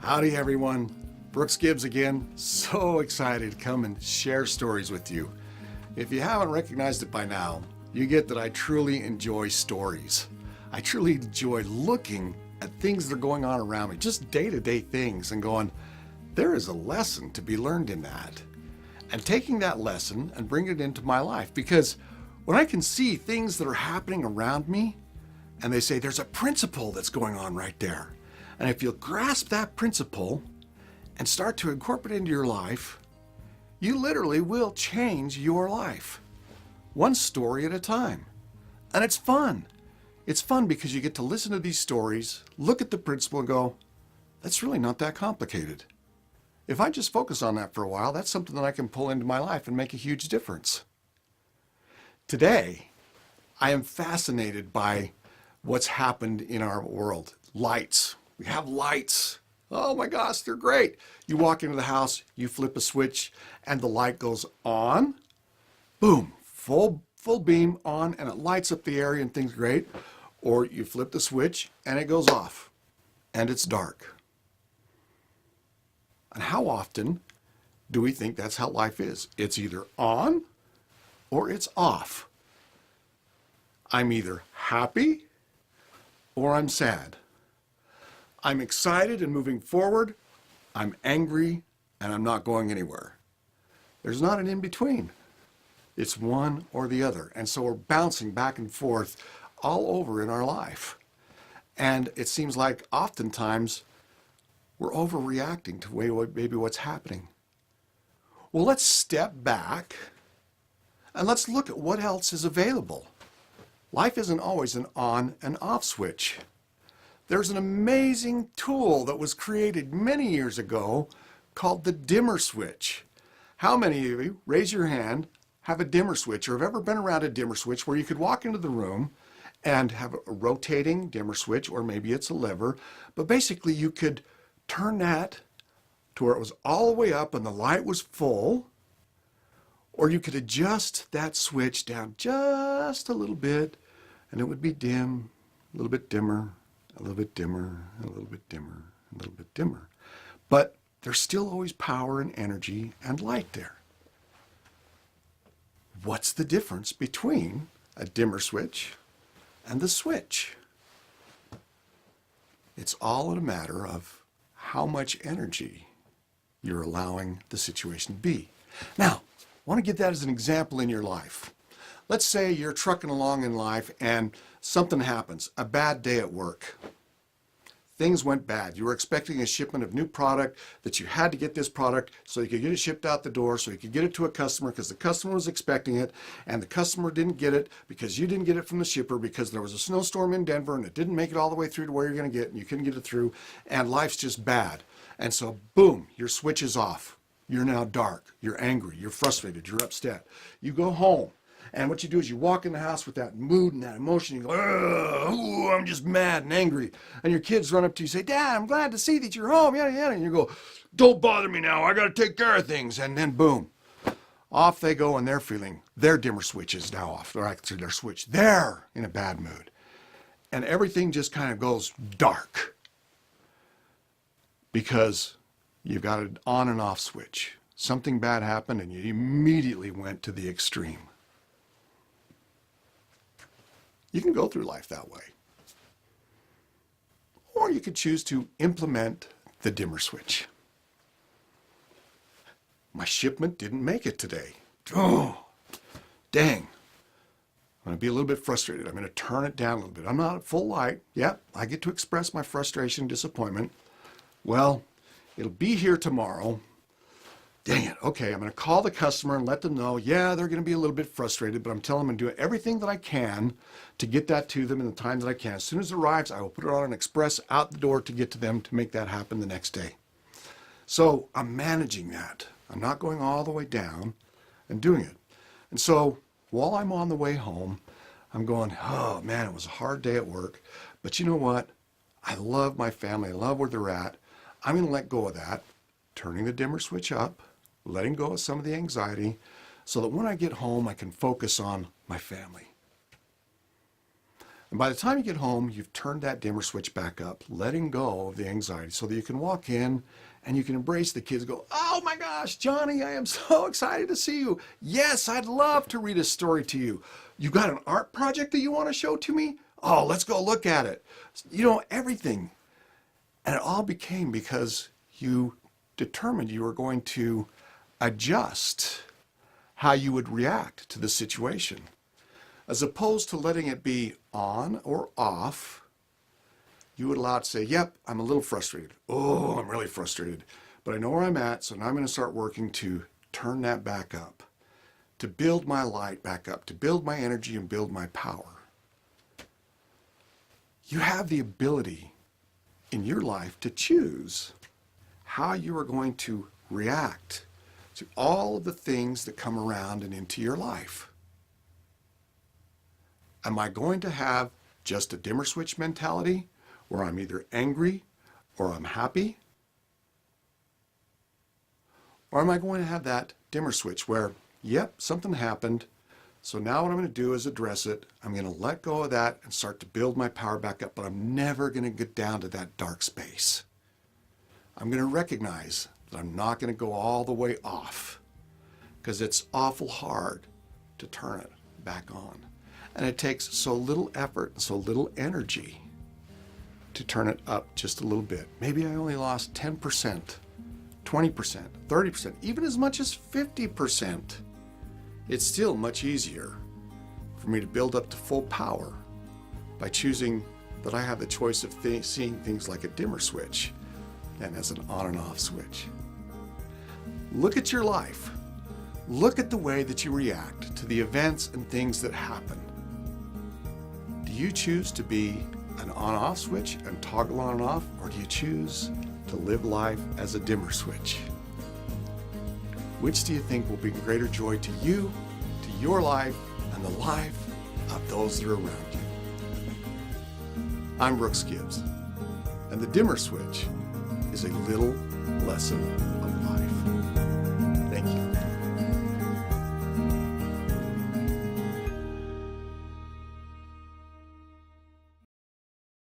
Howdy everyone, Brooks Gibbs again. So excited to come and share stories with you. If you haven't recognized it by now, you get that I truly enjoy stories. I truly enjoy looking at things that are going on around me, just day-to-day things, and going, there is a lesson to be learned in that. And taking that lesson and bringing it into my life, because when I can see things that are happening around me, and they say there's a principle that's going on right there. And if you'll grasp that principle and start to incorporate it into your life, you literally will change your life. One story at a time. And it's fun. It's fun because you get to listen to these stories, look at the principle and go, that's really not that complicated. If I just focus on that for a while, that's something that I can pull into my life and make a huge difference. Today, I am fascinated by what's happened in our world. Lights. We have lights. Oh my gosh, they're great. You walk into the house, you flip a switch, and the light goes on. Boom, full beam on, and it lights up the area and things great. Or you flip the switch, and it goes off, and it's dark. And how often do we think that's how life is? It's either on or it's off. I'm either happy or I'm sad. I'm excited and moving forward. I'm angry and I'm not going anywhere. There's not an in-between. It's one or the other. And so we're bouncing back and forth all over in our life. And it seems like oftentimes we're overreacting to maybe what's happening. Well, let's step back and let's look at what else is available. Life isn't always an on and off switch. There's an amazing tool that was created many years ago called the dimmer switch. How many of you, raise your hand, have a dimmer switch or have ever been around a dimmer switch where you could walk into the room and have a rotating dimmer switch, or maybe it's a lever, but basically you could turn that to where it was all the way up and the light was full, or you could adjust that switch down just a little bit and it would be dim, a little bit dimmer, a little bit dimmer, a little bit dimmer, a little bit dimmer. But there's still always power and energy and light there. What's the difference between a dimmer switch and the switch? It's all a matter of how much energy you're allowing the situation to be. Now, I want to give that as an example in your life. Let's say you're trucking along in life and something happens, a bad day at work. Things went bad. You were expecting a shipment of new product that you had to get this product so you could get it shipped out the door, so you could get it to a customer because the customer was expecting it, and the customer didn't get it because you didn't get it from the shipper because there was a snowstorm in Denver and it didn't make it all the way through to where you're going to get it and you couldn't get it through, and life's just bad. And so, boom, your switch is off. You're now dark. You're angry. You're frustrated. You're upset. You go home. And what you do is you walk in the house with that mood and that emotion. You go, ooh, I'm just mad and angry. And your kids run up to you and say, Dad, I'm glad to see that you're home, yada, yada. And you go, don't bother me now. I got to take care of things. And then boom, off they go and they're feeling their dimmer switch is now off. They're actually their switch. They're in a bad mood. And everything just kind of goes dark because you've got an on and off switch. Something bad happened and you immediately went to the extreme. You can go through life that way. Or you could choose to implement the dimmer switch. My shipment didn't make it today. Oh, dang. I'm going to be a little bit frustrated. I'm going to turn it down a little bit. I'm not at full light. Yep, I get to express my frustration and disappointment. Well, it'll be here tomorrow. Dang it. Okay, I'm going to call the customer and let them know, yeah, they're going to be a little bit frustrated, but I'm telling them I'm doing everything that I can to get that to them in the time that I can. As soon as it arrives, I will put it on an express out the door to get to them to make that happen the next day. So I'm managing that. I'm not going all the way down and doing it. And so while I'm on the way home, I'm going, oh man, it was a hard day at work, but you know what? I love my family. I love where they're at. I'm going to let go of that, turning the dimmer switch up, letting go of some of the anxiety so that when I get home, I can focus on my family. And by the time you get home, you've turned that dimmer switch back up, letting go of the anxiety so that you can walk in and you can embrace the kids and go, oh my gosh, Johnny, I am so excited to see you. Yes, I'd love to read a story to you. You got an art project that you want to show to me? Oh, let's go look at it. You know, everything. And it all became because you determined you were going to adjust how you would react to the situation. As opposed to letting it be on or off, you would allow it to say, yep, I'm a little frustrated. Oh, I'm really frustrated. But I know where I'm at, so now I'm going to start working to turn that back up, to build my light back up, to build my energy and build my power. You have the ability in your life to choose how you are going to react to all of the things that come around and into your life. Am I going to have just a dimmer switch mentality where I'm either angry or I'm happy? Or am I going to have that dimmer switch where, yep, something happened, so now what I'm going to do is address it. I'm going to let go of that and start to build my power back up, but I'm never going to get down to that dark space. I'm going to recognize that I'm not going to go all the way off because it's awful hard to turn it back on. And it takes so little effort and so little energy to turn it up just a little bit. Maybe I only lost 10%, 20%, 30%, even as much as 50%. It's still much easier for me to build up to full power by choosing that I have the choice of seeing things like a dimmer switch than as an on and off switch. Look at your life. Look at the way that you react to the events and things that happen. Do you choose to be an on-off switch and toggle on and off, or do you choose to live life as a dimmer switch? Which do you think will bring greater joy to you, to your life, and the life of those that are around you? I'm Brooks Gibbs, and the dimmer switch is a little lesson of life.